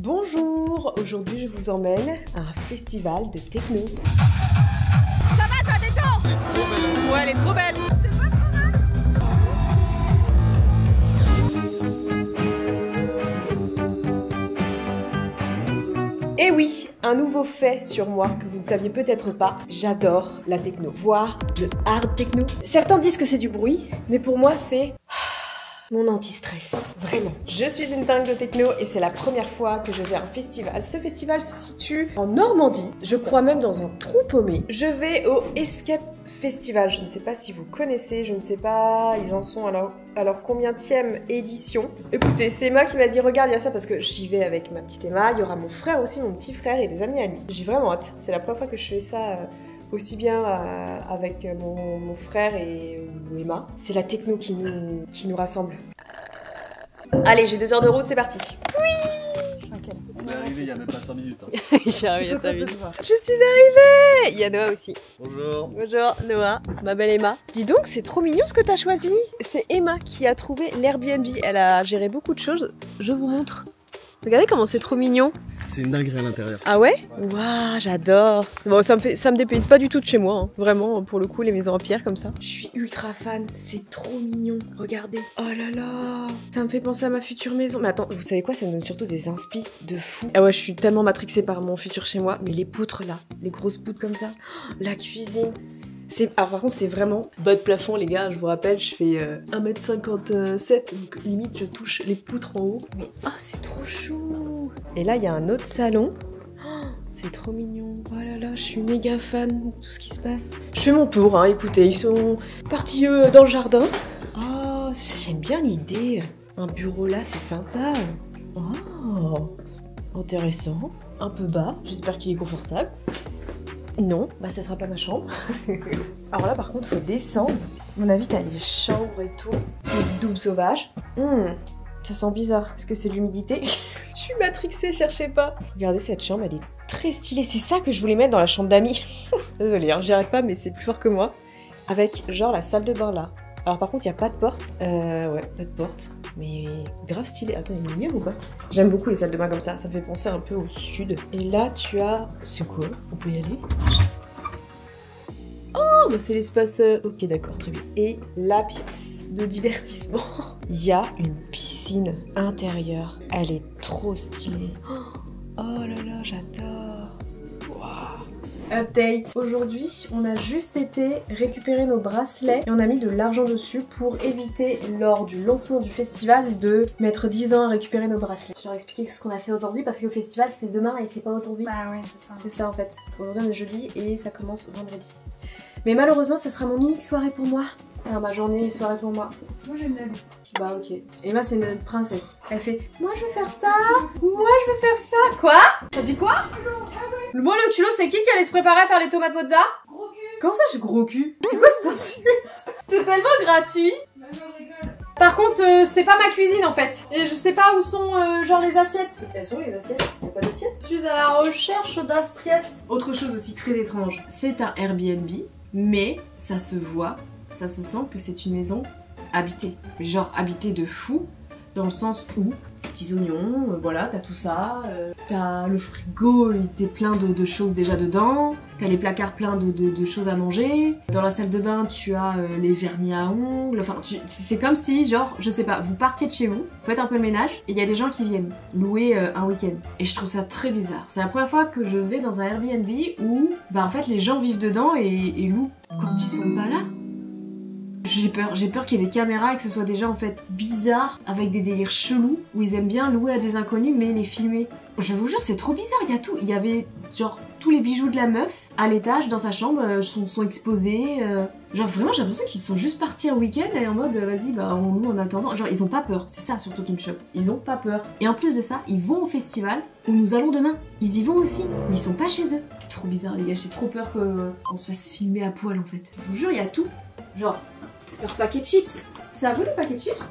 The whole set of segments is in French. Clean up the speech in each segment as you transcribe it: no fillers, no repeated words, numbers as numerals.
Bonjour, aujourd'hui je vous emmène à un festival de techno. Ça va, ça détend. Elle est trop belle. Ouais, elle est trop belle. Et oui, un nouveau fait sur moi que vous ne saviez peut-être pas, j'adore la techno, voire le hard techno. Certains disent que c'est du bruit, mais pour moi c'est mon anti-stress, vraiment. Je suis une dingue de techno et c'est la première fois que je vais à un festival. Ce festival se situe en Normandie, je crois même dans un trou paumé. Je vais au Escape Festival, je ne sais pas si vous connaissez, je ne sais pas, ils en sont à leur combienième édition. Écoutez, c'est Emma qui m'a dit regarde, il y a ça parce que j'y vais avec ma petite Emma, il y aura mon frère aussi, mon petit frère et des amis à lui. J'ai vraiment hâte, c'est la première fois que je fais ça aussi bien avec mon frère et Emma. C'est la techno qui nous rassemble. Allez, j'ai 2 heures de route, c'est parti. On est arrivé il y a même pas 5 minutes. Hein. Je suis arrivée, ça vite. Je suis arrivée. Il y a Noah aussi. Bonjour. Bonjour Noah, ma belle Emma. Dis donc, c'est trop mignon ce que t'as choisi. C'est Emma qui a trouvé l'Airbnb. Elle a géré beaucoup de choses. Je vous montre. Regardez comment c'est trop mignon. C'est une dinguerie à l'intérieur. Ah ouais? Waouh, j'adore. Bon, ça me dépayse pas du tout de chez moi, hein. Vraiment, pour le coup, les maisons en pierre comme ça. Je suis ultra fan, c'est trop mignon. Regardez. Oh là là, ça me fait penser à ma future maison. Mais attends, vous savez quoi? Ça me donne surtout des inspi de fou. Ah ouais, je suis tellement matrixée par mon futur chez moi. Mais les poutres là, les grosses poutres comme ça, oh, la cuisine. Alors par contre c'est vraiment bas de plafond les gars, je vous rappelle je fais 1m57 donc limite je touche les poutres en haut. Mais ah c'est trop chou. Et là il y a un autre salon. Oh, c'est trop mignon. Oh là là, je suis méga fan de tout ce qui se passe. Je fais mon tour hein, écoutez, ils sont partis dans le jardin. Oh, j'aime bien l'idée. Un bureau là c'est sympa. Oh, intéressant. Un peu bas, j'espère qu'il est confortable. Non, bah ça sera pas ma chambre. Alors là par contre faut descendre. À mon avis t'as les chambres et tout. Les doubles sauvages. Ça sent bizarre. Est-ce que c'est l'humidité? Je suis matrixée, cherchez pas. Regardez cette chambre, elle est très stylée. C'est ça que je voulais mettre dans la chambre d'amis. Désolée, hein, j'y arrive pas mais c'est plus fort que moi. Avec genre la salle de bain là. Alors par contre il n'y a pas de porte. Ouais, pas de porte. Mais grave stylé. Attends, il y a une lumière ou pas? J'aime beaucoup les salles de bain comme ça me fait penser un peu au sud. Et là tu as... C'est quoi? On peut y aller? Oh, bah c'est l'espace... Ok d'accord, très bien. Et la pièce de divertissement. Il y a une piscine intérieure. Elle est trop stylée. Oh là là, j'adore. Waouh. Update. Aujourd'hui, on a juste été récupérer nos bracelets et on a mis de l'argent dessus pour éviter lors du lancement du festival de mettre 10 ans à récupérer nos bracelets. Je leur ai expliqué ce qu'on a fait aujourd'hui parce que le festival c'est demain et c'est pas aujourd'hui. Bah ouais, c'est ça. C'est ça en fait. Aujourd'hui on est jeudi et ça commence vendredi. Mais malheureusement, ça sera mon unique soirée pour moi. Enfin, ma journée et soirée pour moi. Moi j'aime la vie. Bah ok. Emma c'est une princesse. Elle fait moi je veux faire ça. Moi je veux faire ça. Quoi? T'as dit quoi? Moi le culot c'est qui allait se préparer à faire les tomates mozza? Gros cul. Comment ça j'ai gros cul? C'est quoi cette insulte? C'était tellement gratuit. Bah non, je rigole. Par contre c'est pas ma cuisine en fait. Et je sais pas où sont genre les assiettes. Elles sont les assiettes? Y'a pas d'assiettes? Je suis à la recherche d'assiettes. Autre chose aussi très étrange, c'est un Airbnb, mais ça se voit, ça se sent que c'est une maison habitée. Genre habitée de fou, dans le sens où petits oignons, voilà, t'as tout ça, t'as le frigo, il était plein de choses déjà dedans, t'as les placards pleins de choses à manger, dans la salle de bain tu as les vernis à ongles, enfin c'est comme si genre, je sais pas, vous partiez de chez vous, vous faites un peu le ménage, et il y a des gens qui viennent louer un week-end. Et je trouve ça très bizarre. C'est la première fois que je vais dans un Airbnb où, bah en fait les gens vivent dedans et louent quand ils sont pas là. J'ai peur qu'il y ait des caméras et que ce soit des gens en fait bizarres, avec des délires chelous, où ils aiment bien louer à des inconnus mais les filmer. Je vous jure, c'est trop bizarre, il y a tout. Il y avait genre tous les bijoux de la meuf à l'étage dans sa chambre sont exposés. Genre vraiment j'ai l'impression qu'ils sont juste partis un week-end et en mode vas-y bah on loue en attendant. Genre ils ont pas peur, c'est ça surtout qui me choque. Ils ont pas peur. Et en plus de ça, ils vont au festival où nous allons demain. Ils y vont aussi, mais ils sont pas chez eux. C'est trop bizarre les gars, j'ai trop peur qu'on se fasse filmer à poil en fait. Je vous jure, il y a tout. Genre leur paquet de chips. C'est à vous les paquets de chips?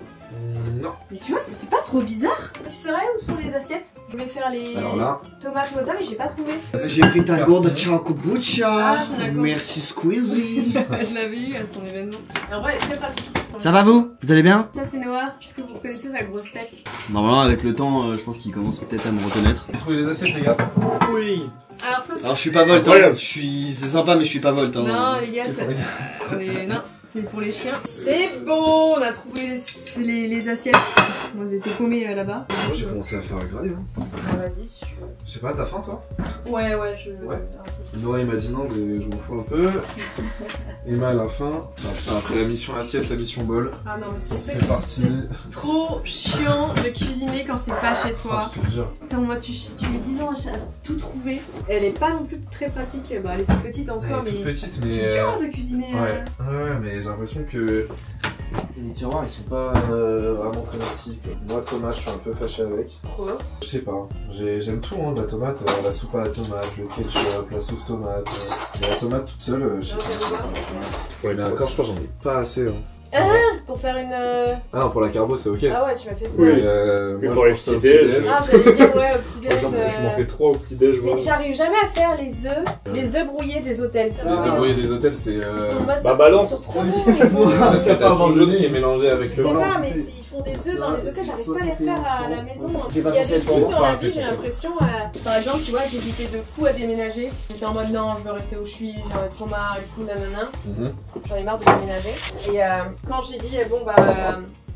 Non. Mais tu vois, c'est pas trop bizarre. Tu saurais où sont les assiettes? Je voulais faire les Alors là, tomates mozza, mais j'ai pas trouvé. J'ai pris ta gourde chocobucha. Ah, c'est d'accord. Merci Squeezie. Je l'avais eu à son événement. Et en vrai, c'est pratique. Ça va vous? Vous allez bien? Ça, c'est Noah, puisque vous connaissez sa grosse tête. Normalement avec le temps, je pense qu'il commence peut-être à me reconnaître. j'ai trouvé les assiettes, les gars. Oui. Alors, ça, c'est. Alors je suis pas Volt, hein. Incroyable. C'est sympa mais je suis pas Volt. Hein. Non, les gars, non, c'est pour les chiens. C'est bon, on a trouvé les assiettes. Moi, elles étaient paumées là-bas. Moi, j'ai commencé à faire à grailler. Hein. Ah, vas-y, si tu veux. Je sais pas, t'as faim toi? Ouais, je. Ouais. Noah il m'a dit non, mais je m'en fous un peu. Emma elle a faim. Enfin, après la mission assiette, la mission bol. Ah non, mais C'est parti. trop chiant de cuisiner quand c'est pas chez toi. Je te le jure. Putain, moi, tu mets 10 ans à tout trouver. Elle est pas non plus très pratique. Bah, elle est toute petite en Elle soi, est toute mais. petite, C'est mais. dur de cuisiner. Ouais, mais j'ai l'impression que les tiroirs ils sont pas vraiment très petits. Moi, tomate, je suis un peu fâché avec. Pourquoi? Je sais pas, j'aime tout, hein, de la tomate, la soupe à la tomate, le ketchup, la sauce tomate. Mais la tomate toute seule, je sais pas. Ouais, mais encore, je pense que j'en ai pas assez. Hein. Pour faire une. Ah non, pour la carbo, c'est ok. Ah ouais, tu m'as fait peur. Oui, Mais moi, pour je les pense au petits-déj, petit-déj. Ah, j'allais dire, ouais, au petit-déj. Je m'en fais 3 au petit-déj. Mais j'arrive jamais à faire les œufs brouillés des hôtels. Les œufs brouillés des hôtels, c'est. Ils sont Bah, balance. Ils sont trop bons, C'est parce que t'as Pas tout jaune abandonné. qui est mélangé Je avec le sais blanc. pas, mais ils font des œufs dans les hôtels, j'arrive pas à les refaire à la maison. Il y a des censé être trucs bon, dans la vie, j'ai l'impression. Par exemple, tu vois, j'hésitais de fou à déménager. J'étais en mode non, je veux rester où je suis, j'en ai trop marre, et tout, nanana. J'en ai marre de déménager. Et quand j'ai dit, bon bah.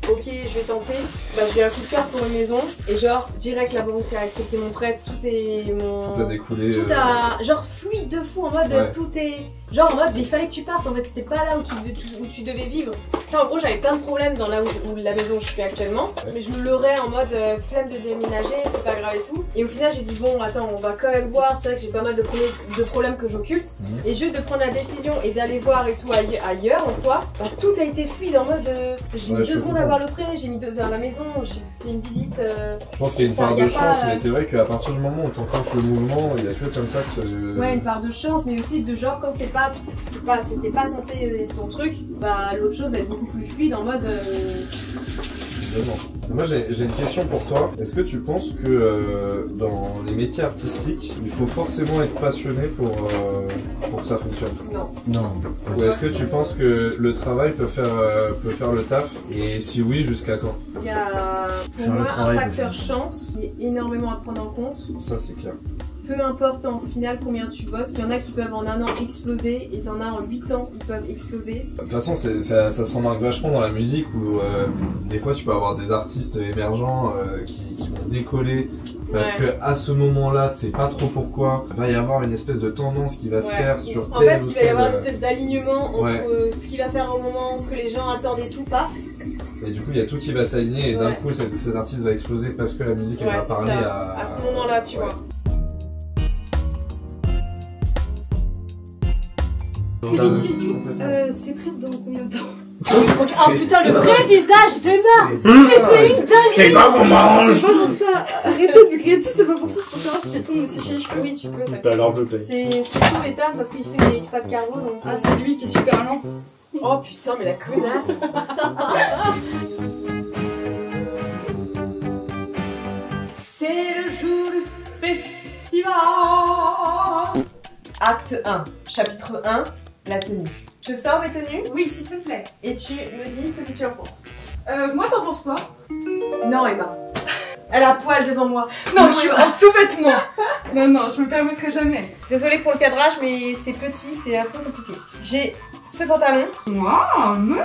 Ok, je vais tenter. Bah, j'ai eu un coup de cœur pour une maison. Et genre, direct, la banque a accepté mon prêt. Tout est mon. Tout a découlé. Tout a. Genre, fluide de fou. En mode, Ouais. tout est. Genre, en mode, il fallait que tu partes. En fait, c'était pas là où tu devais vivre. Enfin, en gros, j'avais plein de problèmes dans là où la maison où je suis actuellement. Mais je me leurrais en mode flemme de déménager, c'est pas grave et tout. Et au final, j'ai dit, bon, attends, on va quand même voir. C'est vrai que j'ai pas mal de problèmes que j'occulte. Et juste de prendre la décision et d'aller voir et tout ailleurs en soi, bah, tout a été fluide en mode. J'ai mis 2 secondes à voir le prêt, j'ai mis 2 heures à la maison, j'ai fait une visite. Je pense qu'il y a une Ça, part y a de pas, chance, mais c'est vrai qu'à partir du moment où t'enclenches le mouvement, il y a que comme ça que. Ouais, une part de chance, mais aussi de genre quand c'était pas censé être ton truc, bah l'autre chose va être beaucoup plus fluide en mode. Évidemment. Moi j'ai une question pour toi. Est-ce que tu penses que dans les métiers artistiques, il faut forcément être passionné pour que ça fonctionne? Non. Non. Ou est-ce que tu penses que le travail peut faire le taf? Et si oui, jusqu'à quand? Il y a pour Faire le moi travail, un facteur chance qui est énormément à prendre en compte. Ça c'est clair. Peu importe en final combien tu bosses, il y en a qui peuvent en 1 an exploser et t'en as en 8 ans ils peuvent exploser. De toute façon, ça se remarque vachement dans la musique où des fois tu peux avoir des artistes émergents qui vont décoller parce Ouais. que à ce moment-là, tu sais pas trop pourquoi, il va y avoir une espèce de tendance qui va se Ouais. faire sur En tel fait, ou il va y avoir une tel. espèce d'alignement entre Ouais. ce qu'il va faire au moment, ce que les gens attendent et tout, paf. Et du coup, il y a tout qui va s'aligner et d'un Ouais. coup, cet artiste va exploser parce que la musique elle Ouais, va c'est parler ça. À ce moment-là, tu Ouais. vois. J'ai une question. C'est prêt dans combien de temps? Oh putain, le vrai visage d'Emma! Mais c'est une dinguerie! Et bah on mange. C'est pas pour ça. Arrêtez de crier dessus, c'est pas pour ça. C'est pour savoir si j'ai le temps de me sécher les cheveux. Oui, tu peux, t'inquiète. Bah alors je paye. C'est surtout Ethan parce qu'il fait pas de carreau donc. Ah, c'est lui qui est super lent. Oh putain, mais la connasse! C'est le jour du festival! Acte 1, chapitre 1, la tenue. Je sors mes tenues Oui, s'il te plaît. et tu me dis ce que tu en penses. Moi, t'en penses quoi? Non, Emma. Elle a poil devant moi. Non, je suis en sous-vêtements. Non, je me permettrai jamais. Désolée pour le cadrage, mais c'est petit, c'est un peu compliqué. J'ai ce pantalon, Waouh,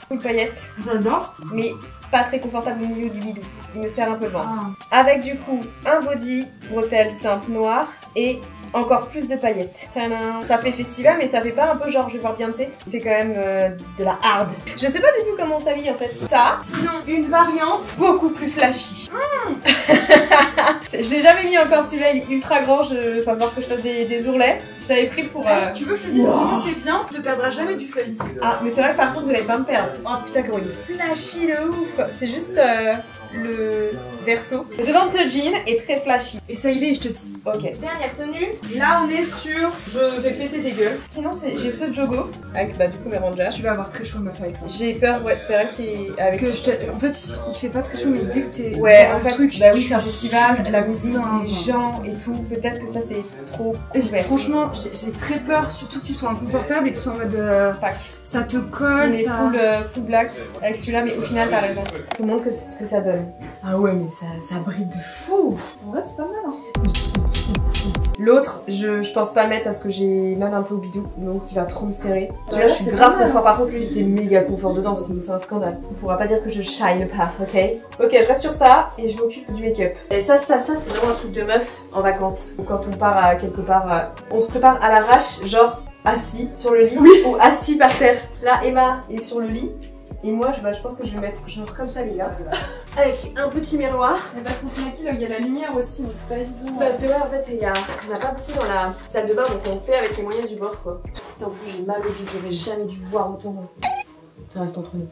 full paillettes, j'adore. mais pas très confortable au milieu du bidou. Il me serre un peu le ventre. Avec du coup un body, bretelles simples noires et encore plus de paillettes. Tadam. Ça fait festival, mais ça fait pas un peu genre je vais voir Beyoncé. C'est quand même de la hard. Je sais pas du tout comment on s'habille en fait. Ça, sinon une variante beaucoup plus flashy. Je l'ai jamais mis encore celui-là, il est ultra grand. Il va falloir que je fasse des ourlets. Je l'avais pris pour. Tu veux que je te dise comment c'est bien? Tu te perdras jamais du feuille ici. Ah, mais c'est vrai que par contre, vous allez pas me perdre. Oh putain, comment il est flashy de ouf. C'est juste verso. Le devant de ce jean est très flashy. Et ça, il est, je te dis. Ok. Dernière tenue. Là, on est sur je vais péter des gueules. Sinon, j'ai ce jogo avec bah, du coup mes rangers. Tu vas avoir très chaud, meuf, avec ça. J'ai peur, ouais, c'est vrai qu'il Parce avec. que en fait, il fait pas très chaud, mais dès que t'es. Ouais, dans en le fait, truc, bah oui, tu c'est un es festival, sud, la musique, zinzin. les gens et tout. Peut-être que ça c'est trop Et couvert. franchement, j'ai très peur, surtout que tu sois inconfortable et que tu sois en mode. Pack. Ça te On colle, est ça. full black avec celui-là, mais au final, t'as raison. Je vous montre ce que ça donne. Ah ouais, mais ça brille de fou. En vrai, c'est pas mal, hein. L'autre, je pense pas le mettre parce que j'ai mal un peu au bidou, donc il va trop me serrer. Celui-là, Ouais, je suis c'est grave pas mal. confort. Par contre, lui, il était méga confort dedans, c'est un scandale. On pourra pas dire que je shine pas, ok? Ok, je reste sur ça et je m'occupe du make-up. Et ça, c'est vraiment un truc de meuf en vacances. Ou quand on part à quelque part, on se prépare à l'arrache, genre assis sur le lit ou assis par terre. Là, Emma est sur le lit. Et moi, je pense que je vais mettre genre comme ça, les gars. Avec un petit miroir. Mais parce qu'on se maquille là où il y a la lumière aussi, donc c'est pas évident. Bah c'est vrai, en fait, on n'a pas beaucoup dans la salle de bain, donc on fait avec les moyens du bord, quoi. Putain, en plus, j'ai mal au vide, j'aurais jamais dû boire autant. Ça reste entre nous.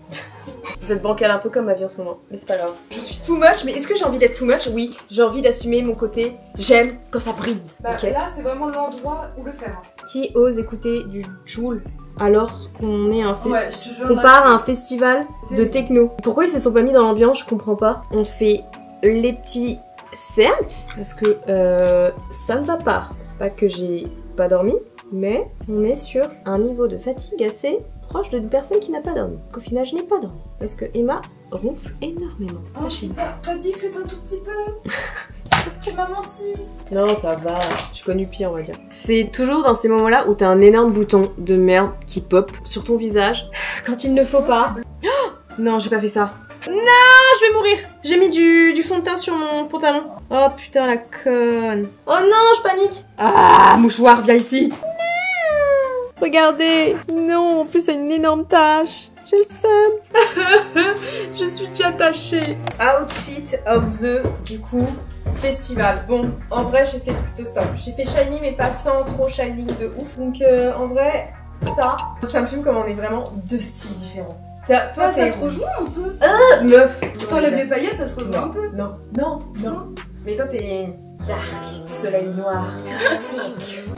Vous êtes bancal un peu comme ma vie en ce moment, mais c'est pas grave. Je suis too much, mais est-ce que j'ai envie d'être too much? Oui, j'ai envie d'assumer mon côté. J'aime quand ça brille. Bah Ok. là, c'est vraiment l'endroit où le faire. Qui ose écouter du Joule alors qu'on est Ouais, je te jure. on là, part à un festival de terrible. techno. Pourquoi ils se sont pas mis dans l'ambiance, je comprends pas. On fait les petits cercles parce que ça ne va pas. C'est pas que j'ai pas dormi, mais on est sur un niveau de fatigue assez proche d'une personne qui n'a pas dormi. Qu'au final, je n'ai pas dormi parce que Emma ronfle énormément. Sachez-le. T'as dit que c'était un tout petit peu. Tu m'as menti. Non, ça va. J'ai connu pire, on va dire. C'est toujours dans ces moments-là où t'as un énorme bouton de merde qui pop sur ton visage quand il ne faut pas. Oh non, j'ai pas fait ça. Non, je vais mourir. J'ai mis du fond de teint sur mon pantalon. Oh putain, la conne. Oh non, je panique. Ah, mouchoir, viens ici. Non. Regardez. Non, en plus, ça a une énorme tache. J'ai le seum. Je suis déjà attachée. Outfit of the, du coup, festival. Bon, en vrai, j'ai fait plutôt simple. J'ai fait shiny, mais pas sans trop shining de ouf. Donc, en vrai, ça me fume comme on est vraiment deux styles différents. Toi, Ça se rejoint un peu. meuf. T'enlèves les paillettes, ça se rejoint un peu. Non, non, non. Mais toi, t'es dark, soleil noir.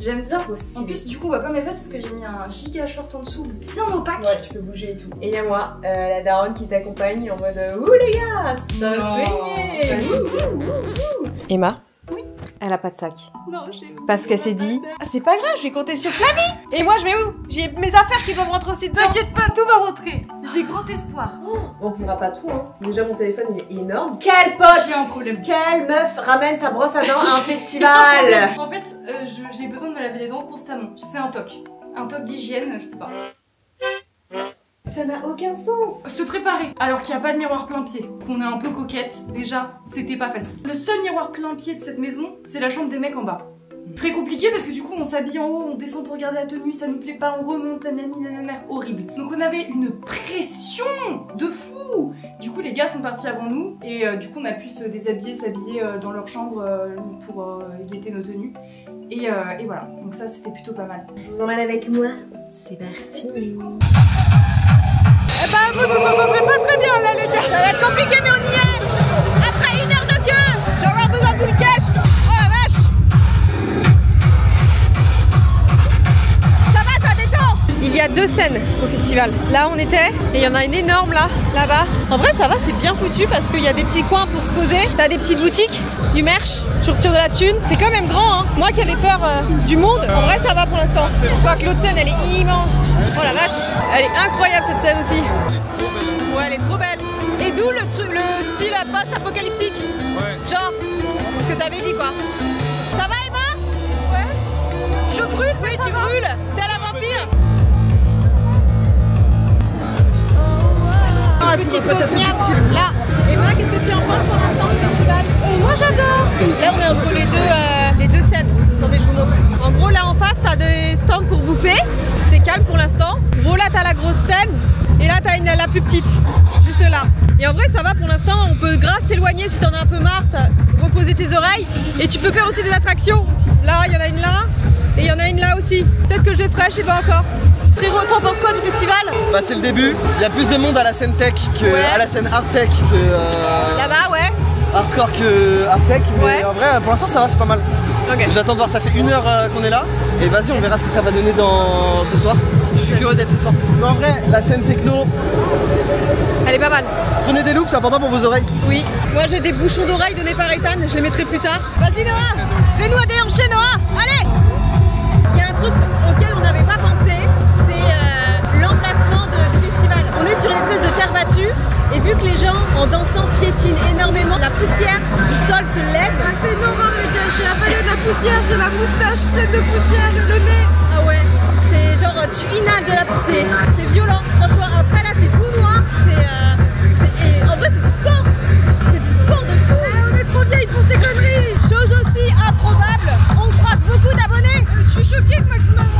J'aime bien vos styles. En plus, du coup, on voit pas mes fesses parce que j'ai mis un giga short en dessous, bien opaque. Ouais, tu peux bouger et tout. Et il y a moi, la daronne qui t'accompagne en mode ouh les gars, ça Non. swingé. Emma. Oui. Elle a pas de sac. Non, j'ai. Parce qu'elle s'est dit, ah, c'est pas grave, je vais compter sur Flavie. Et moi, je vais où? J'ai mes affaires qui doivent rentrer aussi dedans. T'inquiète pas, tout va rentrer. J'ai grand espoir. On pourra pas tout, hein. Déjà, mon téléphone, il est énorme. Quel pote! J'ai un problème. Quelle meuf ramène sa brosse à dents à un festival? En fait, j'ai besoin de me laver les dents constamment. C'est un toc. Un toc d'hygiène, je peux pas. Ça n'a aucun sens. Se préparer alors qu'il n'y a pas de miroir plein pied, qu'on est un peu coquette, déjà, c'était pas facile. Le seul miroir plein pied de cette maison, c'est la chambre des mecs en bas. Très compliqué parce que du coup on s'habille en haut, on descend pour regarder la tenue, ça nous plaît pas, on remonte, nanani nanana, horrible. Donc on avait une pression de fou. Du coup les gars sont partis avant nous et du coup on a pu se déshabiller, s'habiller dans leur chambre pour guetter nos tenues. Et voilà, donc ça c'était plutôt pas mal. Je vous emmène avec moi. C'est parti. Eh ben vous nous entendrez pas très bien là les gars. Ça va être compliqué mais on y est. Après 1 heure de queue, je vais avoir besoin de le cash. Oh la vache. Ça va, ça détend. Il y a 2 scènes au festival. Là on était et il y en a une énorme là-bas. En vrai ça va, c'est bien foutu parce qu'il y a des petits coins pour se poser. T'as des petites boutiques, du merch, tu retires de la thune. C'est quand même grand hein. Moi qui avais peur du monde, en vrai ça va pour l'instant. Je vois que l'autre scène elle est immense. Oh la vache, elle est incroyable cette scène aussi. Ouais, elle est trop belle. Et d'où le style post-apocalyptique. Ouais. Genre, ce que t'avais dit quoi. Ça va Emma? Ouais. Je brûle? Oui, tu brûles. T'es à la vampire. Petite pause miam. Là, Emma, qu'est-ce que tu en penses pour l'instant du festival? Moi j'adore. Là on est entre les deux scènes. Attendez, je vous montre. En gros là en face t'as des stands pour bouffer. C'est calme pour l'instant. En gros là t'as la grosse scène. Et là t'as la plus petite. Juste là. Et en vrai ça va pour l'instant. On peut grave s'éloigner si t'en as un peu marre. Reposer tes oreilles. Et tu peux faire aussi des attractions. Là il y en a une là. Et il y en a une là aussi. Peut-être que je les ferai, je sais pas encore. Frérot, t'en penses quoi du festival? Bah c'est le début, il y a plus de monde à la scène tech que à la scène art tech. Là-bas, ouais. hardcore que hardtech, mais Ouais. en vrai pour l'instant ça va, c'est pas mal. Ok. J'attends de voir, ça fait 1 heure qu'on est là et vas-y on verra ce que ça va donner dans ce soir. Je suis curieux d'être ce soir. Mais en vrai la scène techno, Elle est pas mal. prenez des loupes, c'est important pour vos oreilles. Oui. Moi j'ai des bouchons d'oreilles donnés par Ethan, je les mettrai plus tard. Vas-y Noah, fais-nous un déhanché Noah, allez. Il y a un truc auquel on n'avait pas pensé, c'est l'emplacement du festival. On est sur une espèce de terre battue et vu que les gens en dansant piétinent énormément, la poussière du sol se lève. Ah, c'est une horreur les gars, j'ai avalé de la poussière, j'ai la moustache pleine de poussière, le nez. Ah ouais, c'est genre tu inhales de la poussière, c'est violent. Franchement après là t'es tout noir, et en vrai c'est du sport. C'est du sport de fou. On est trop vieilles pour ces conneries. Chose aussi improbable, on croise beaucoup d'abonnés. Je suis choquée que oh,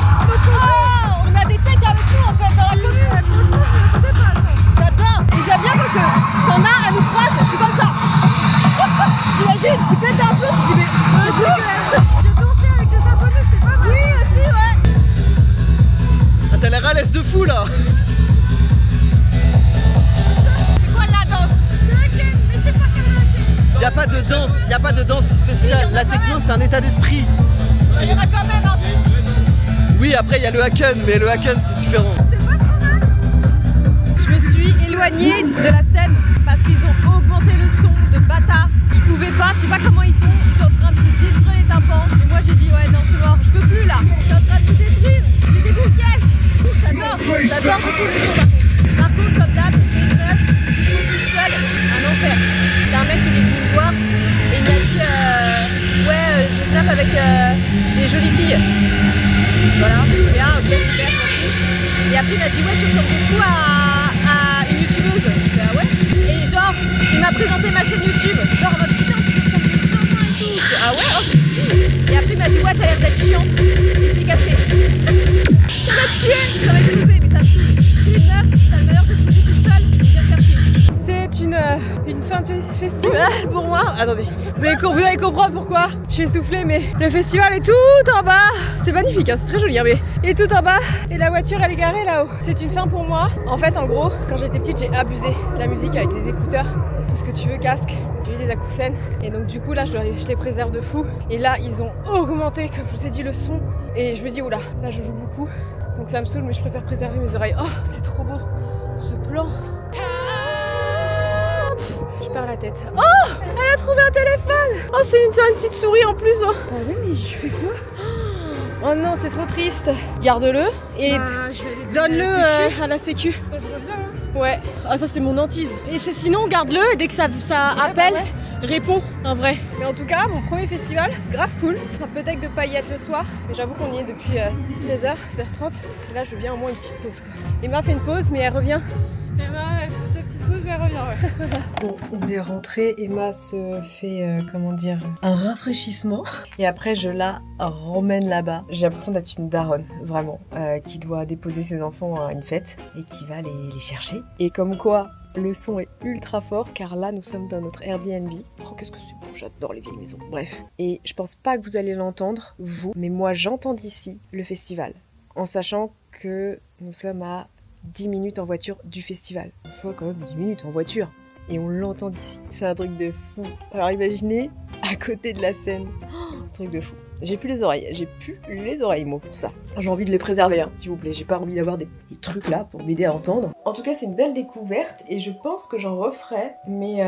on a des techs avec nous en fait dans la commune. J'adore. Et j'aime bien parce que t'en as, elle nous croise, je suis comme ça. T'imagines, tu pètes un peu, tu dis mais je dansais avec des abonnés, c'est pas mal. Oui aussi, ouais. Ah, t'as l'air à l'aise de fou là. C'est quoi la danse? Le hack-in, mais je sais pas faire le hack-in. Y a pas de danse spéciale. Si, y en a La quand techno même. c'est un état d'esprit. Il y en a quand même un. Oui après il y a le hacken, mais le hacken c'est différent. Je me suis éloignée de la scène parce qu'ils ont augmenté le son de bâtard. Je pouvais pas, je sais pas comment ils font. Ils sont en train de se détruire les tympans. Et moi j'ai dit ouais non c'est mort, je peux plus là. C'est en train de me détruire. J'ai des bouquets. J'adore beaucoup le son par contre comme d'hab, t'es une meuf, tu te poses toute seule, un enfer. T'as un mec qui est venu me voir et il m'a dit ouais je snap avec les jolies filles. Voilà, j'ai fait ah ok super merci. Et après il m'a dit ouais tu ressembles de fou à une youtubeuse. J'ai fait ah ouais. Et genre il m'a présenté ma chaîne YouTube. Genre en mode putain tu ressembles de 5 ans et tout. J'ai fait, ah ouais oh c'est fou. Et après il m'a dit ouais t'as l'air d'être chiante. Il s'est cassé. Ça m'a tué, ça m'a explosé mais ça me saoule. Tu es une meuf, t'as le malheur de te poser toute seule, viens te faire chier. C'est une fin de festival pour moi. Attendez, vous allez comprendre pourquoi je suis essoufflée, mais le festival est tout en bas. C'est magnifique, hein, c'est très joli, hein, mais il est tout en bas et la voiture elle est garée là-haut. C'est une fin pour moi. En fait, en gros, quand j'étais petite, j'ai abusé de la musique avec des écouteurs, tout ce que tu veux, casque. J'ai eu des acouphènes et donc du coup là je les préserve de fou. Et là ils ont augmenté, comme je vous ai dit, le son. Et je me dis oula, là je joue beaucoup. Donc ça me saoule mais je préfère préserver mes oreilles. Oh c'est trop beau ce plan. Je perds la tête. Oh elle a trouvé un téléphone. Oh c'est une petite souris en plus. Hein. Ah oui mais je fais quoi? Oh non c'est trop triste. Garde-le et donne-le à la sécu. Quand je reviens, hein. Ouais. Ah ça c'est mon hantise. Et sinon garde-le et dès que ça appelle. Réponds, un vrai. Mais en tout cas, mon premier festival, grave cool. Un peu deck de paillettes le soir, mais j'avoue qu'on y est depuis 16h, 16h30. Et là, je veux bien au moins une petite pause. Quoi. Emma fait une pause, mais elle revient. Emma, elle fait sa petite pause, mais elle revient, ouais. Bon, on est rentré. Emma se fait, comment dire, un rafraîchissement. Et après, je la ramène là-bas. J'ai l'impression d'être une daronne, vraiment, qui doit déposer ses enfants à une fête et qui va les chercher. Et comme quoi, le son est ultra fort car là nous sommes dans notre Airbnb. Oh qu'est-ce que c'est beau, j'adore les vieilles maisons. Bref. Et je pense pas que vous allez l'entendre, vous, mais moi j'entends d'ici le festival. En sachant que nous sommes à 10 minutes en voiture du festival. Soit quand même 10 minutes en voiture. Et on l'entend d'ici. C'est un truc de fou. Alors imaginez, à côté de la scène. Oh, un truc de fou. J'ai plus les oreilles moi pour ça. J'ai envie de les préserver hein, s'il vous plaît, j'ai pas envie d'avoir des trucs là pour m'aider à entendre. En tout cas c'est une belle découverte et je pense que j'en referai, mais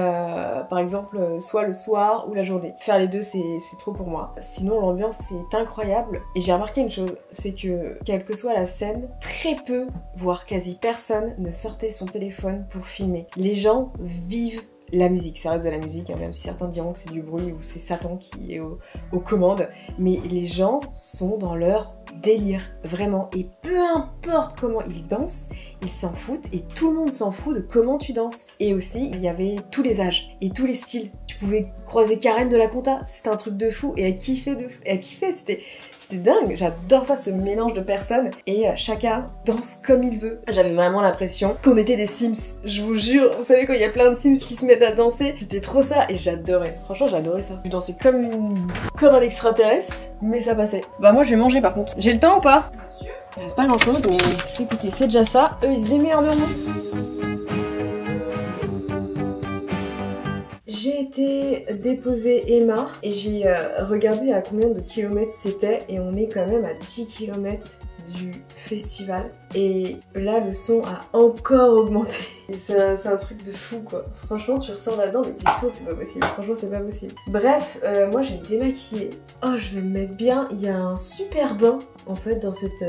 par exemple soit le soir ou la journée. Faire les deux c'est trop pour moi. Sinon l'ambiance est incroyable et j'ai remarqué une chose, c'est que quelle que soit la scène, très peu, voire quasi personne ne sortait son téléphone pour filmer. Les gens vivent la musique, ça reste de la musique, hein, même si certains diront que c'est du bruit ou c'est Satan qui est aux commandes, mais les gens sont dans leur délire, vraiment, et peu importe comment ils dansent, ils s'en foutent, et tout le monde s'en fout de comment tu danses. Et aussi, il y avait tous les âges, et tous les styles. Tu pouvais croiser Karen de la Compta, c'était un truc de fou, et elle kiffait, c'était dingue, j'adore ça, ce mélange de personnes et chacun danse comme il veut. J'avais vraiment l'impression qu'on était des Sims, je vous jure, vous savez quand il y a plein de Sims qui se mettent à danser, c'était trop ça et j'adorais, franchement j'adorais ça. Je dansais comme un extraterrestre, mais ça passait. Bah moi je vais manger par contre, j'ai le temps ou pas? Bien sûr. Il reste pas grand chose mais écoutez c'est déjà ça, eux ils se démerderont. J'ai été déposer Emma et j'ai regardé à combien de kilomètres c'était et on est quand même à 10 km du festival et là le son a encore augmenté. C'est un truc de fou quoi. Franchement tu ressors là-dedans mais t'es sourd, c'est pas possible. Franchement c'est pas possible. Bref, moi je vais me démaquiller. Oh je vais me mettre bien. Il y a un super bain en fait dans cette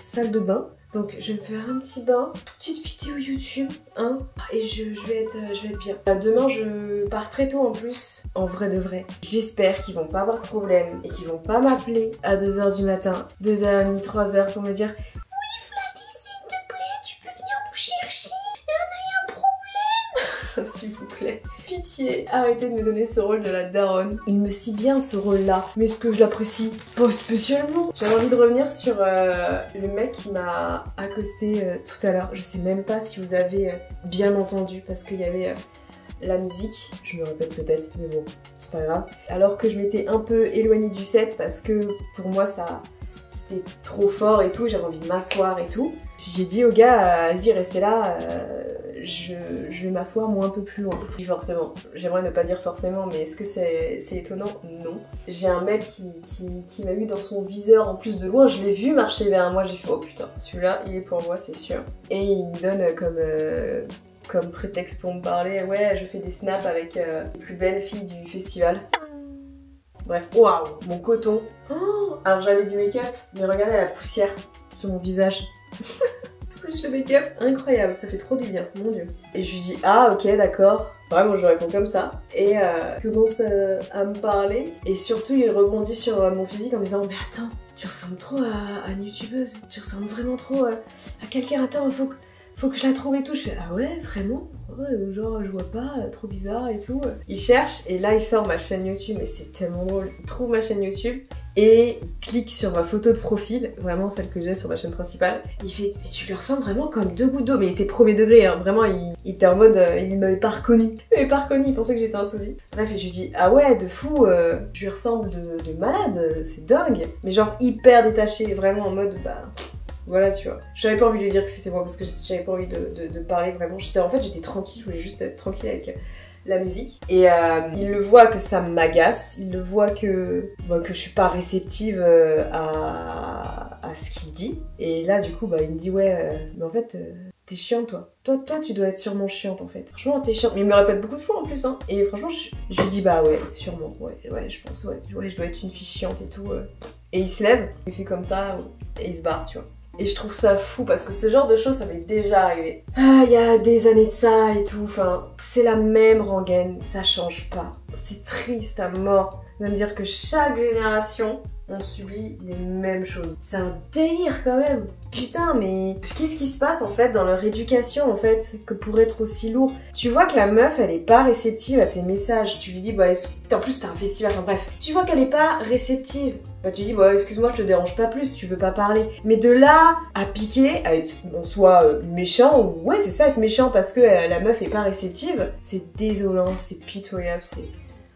salle de bain. Donc je vais me faire un petit bain, petite vidéo YouTube, hein, et je vais être bien. Demain je pars très tôt en plus, en vrai de vrai. J'espère qu'ils vont pas avoir de problème et qu'ils vont pas m'appeler à 2h du matin, 2h30, 3h pour me dire oui Flavie s'il te plaît tu peux venir nous chercher, on a eu un problème. S'il vous plaît. Pitié, arrêtez de me donner ce rôle de la daronne. Il me scie bien ce rôle-là, mais est-ce que je l'apprécie pas spécialement. J'avais envie de revenir sur le mec qui m'a accosté tout à l'heure. Je sais même pas si vous avez bien entendu parce qu'il y avait la musique. Je me répète peut-être, mais bon, c'est pas grave. Alors que je m'étais un peu éloignée du set parce que pour moi ça c'était trop fort et tout, j'avais envie de m'asseoir et tout. J'ai dit au gars, vas-y restez là. Je vais m'asseoir moi un peu plus loin. Forcément, j'aimerais ne pas dire forcément, mais est-ce que c'est étonnant? Non. J'ai un mec qui m'a eu dans son viseur en plus de loin, je l'ai vu marcher vers moi, j'ai fait oh putain, celui-là il est pour moi c'est sûr. Et il me donne comme prétexte pour me parler, ouais je fais des snaps avec les plus belles filles du festival. Bref, waouh, mon coton. Oh, alors j'avais du make-up, mais regardez la poussière sur mon visage. Plus le make-up, incroyable, ça fait trop du bien, mon dieu. Et je lui dis ah ok d'accord, vraiment je réponds comme ça. Et il commence à me parler et surtout il rebondit sur mon physique en me disant mais attends, tu ressembles trop à une youtubeuse, tu ressembles vraiment trop à quelqu'un, attends faut que je la trouve et tout. Je fais ah ouais vraiment? Ouais, genre je vois pas, trop bizarre et tout. Il cherche et là il sort ma chaîne YouTube et c'est tellement drôle. Il trouve ma chaîne YouTube et il clique sur ma photo de profil, vraiment celle que j'ai sur ma chaîne principale. Il fait mais tu lui ressembles vraiment comme deux gouttes d'eau. Mais il était premier degré, hein. Vraiment il était en mode il m'avait pas reconnu. Il m'avait pas reconnu, il pensait que j'étais un sosie. Bref et je lui dis ah ouais de fou, je lui ressemble de malade, c'est dingue. Mais genre hyper détaché, vraiment en mode bah... Voilà tu vois, j'avais pas envie de lui dire que c'était moi parce que j'avais pas envie de parler vraiment. En fait j'étais tranquille, je voulais juste être tranquille avec la musique. Et il le voit que ça m'agace, il le voit que je suis pas réceptive à ce qu'il dit. Et là du coup il me dit ouais mais en fait t'es chiante toi. Toi tu dois être sûrement chiante en fait. Franchement t'es chiante. Mais il me répète beaucoup de fois en plus hein. Et franchement je lui dis bah ouais sûrement, ouais je pense ouais je dois être une fille chiante et tout. Et il se lève, il fait comme ça et il se barre tu vois. Et je trouve ça fou parce que ce genre de choses ça m'est déjà arrivé. Ah, il y a des années de ça et tout, enfin, c'est la même rengaine, ça change pas. C'est triste à mort de me dire que chaque génération, on subit les mêmes choses. C'est un délire quand même. Putain, mais qu'est-ce qui se passe en fait dans leur éducation en fait, que pour être aussi lourd? Tu vois que la meuf, elle est pas réceptive à tes messages. Tu lui dis, bah, en plus t'as un festival, enfin bref. Tu vois qu'elle est pas réceptive. Bah tu dis bah excuse-moi je te dérange pas plus, tu veux pas parler. Mais de là à piquer, à être en soi méchant, ouais c'est ça être méchant parce que la meuf est pas réceptive, c'est désolant, c'est pitoyable, c'est...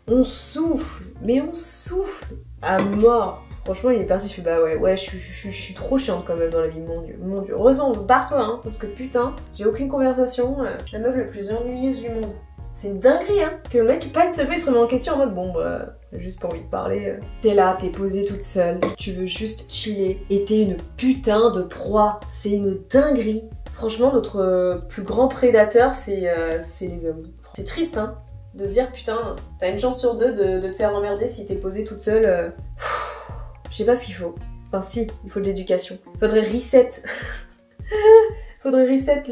On souffle, mais on souffle à mort. Franchement il est parti, je fais bah ouais je suis trop chiante quand même dans la vie, mon dieu. Heureusement barre-toi hein, parce que putain, j'ai aucune conversation, je suis la meuf la plus ennuyeuse du monde. C'est une dinguerie hein, que le mec pas une seule fois il se remet en question en mode bon bah j'ai juste pas envie de parler. T'es là, t'es posée toute seule, tu veux juste chiller et t'es une putain de proie, c'est une dinguerie. Franchement notre plus grand prédateur c'est les hommes. C'est triste hein, de se dire putain t'as une chance sur deux de te faire emmerder si t'es posée toute seule. Je sais pas ce qu'il faut, enfin si, il faut de l'éducation. Faudrait reset. Faudrait reset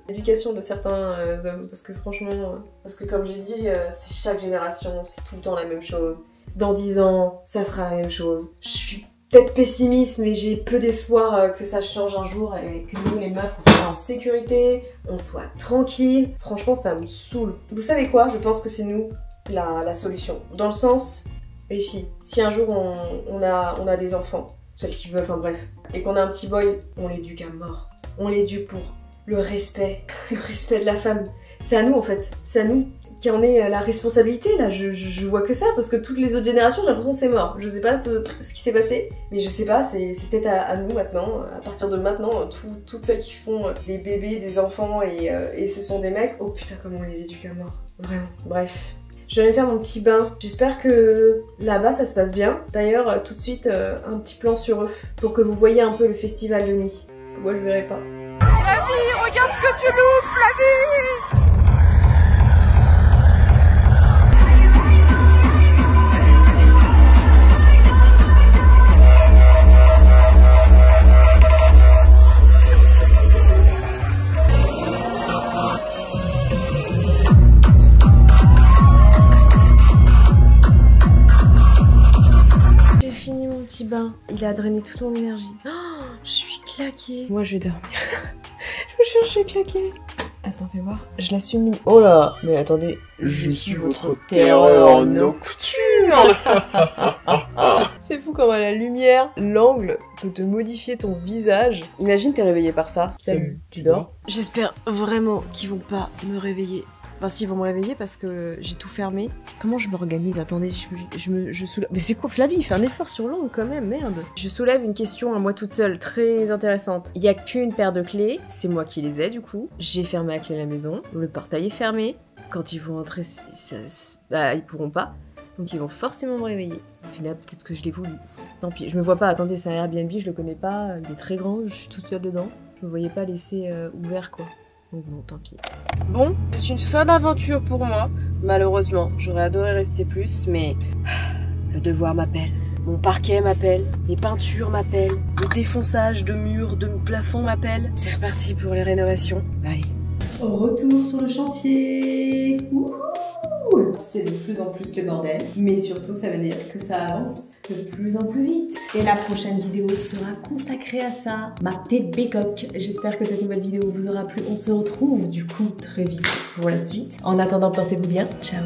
l'éducation de certains hommes parce que franchement, parce que comme j'ai dit, c'est chaque génération, c'est tout le temps la même chose. Dans 10 ans, ça sera la même chose. Je suis peut-être pessimiste, mais j'ai peu d'espoir que ça change un jour et que nous les meufs, on soit en sécurité, on soit tranquille. Franchement, ça me saoule. Vous savez quoi? Je pense que c'est nous la solution. Dans le sens, les filles, si un jour on a des enfants, celles qui veulent, enfin bref, et qu'on a un petit boy, on l'éduque à mort. On l'éduque pour le respect de la femme. C'est à nous en fait, c'est à nous qui en est la responsabilité là, je vois que ça, parce que toutes les autres générations j'ai l'impression que c'est mort. Je sais pas ce qui s'est passé, mais je sais pas, c'est peut-être à nous maintenant, à partir de maintenant, toutes celles qui font des bébés, des enfants et ce sont des mecs, oh putain comment on les éduque à mort, vraiment. Bref, Je vais aller faire mon petit bain. J'espère que là-bas ça se passe bien. D'ailleurs, tout de suite, un petit plan sur eux pour que vous voyez un peu le festival de nuit. Que moi je verrai pas. Flavie, regarde ce que tu loupes, Flavie! Bain. Il a drainé toute mon énergie. Oh, je suis claquée. Moi, je vais dormir. Je me cherche, je suis claquée. Attends, fais voir. Je l'assume. Oh là. Mais attendez. Je suis votre terreur nocturne. C'est fou comment la lumière, l'angle peut te modifier ton visage. Imagine t'es réveillé par ça. Salut, tu dors? J'espère vraiment qu'ils vont pas me réveiller. Enfin, s'ils vont me réveiller parce que j'ai tout fermé. Comment je m'organise? Attendez, je soulève... Mais c'est quoi, Flavie? Fais un effort sur l'ongle quand même, merde. Je soulève une question à moi toute seule, très intéressante. Il y a qu'une paire de clés, c'est moi qui les ai du coup. J'ai fermé la clé à la maison, le portail est fermé. Quand ils vont entrer, bah, ils pourront pas. Donc ils vont forcément me réveiller. Au final, peut-être que je l'ai voulu. Tant pis, je me vois pas, attendez, c'est un Airbnb, je le connais pas, il est très grand, je suis toute seule dedans. Je me voyais pas laisser ouvert quoi. Donc bon, tant pis. Bon, c'est une fin d'aventure pour moi. Malheureusement, j'aurais adoré rester plus, mais le devoir m'appelle. Mon parquet m'appelle, les peintures m'appellent, le défonçage de murs, de plafond m'appelle. C'est reparti pour les rénovations. Allez. Retour sur le chantier. Wouhou! C'est de plus en plus le bordel, mais surtout ça veut dire que ça avance de plus en plus vite. Et la prochaine vidéo sera consacrée à ça, ma petite bécoque. J'espère que cette nouvelle vidéo vous aura plu. On se retrouve du coup très vite pour la suite. En attendant, portez-vous bien. Ciao.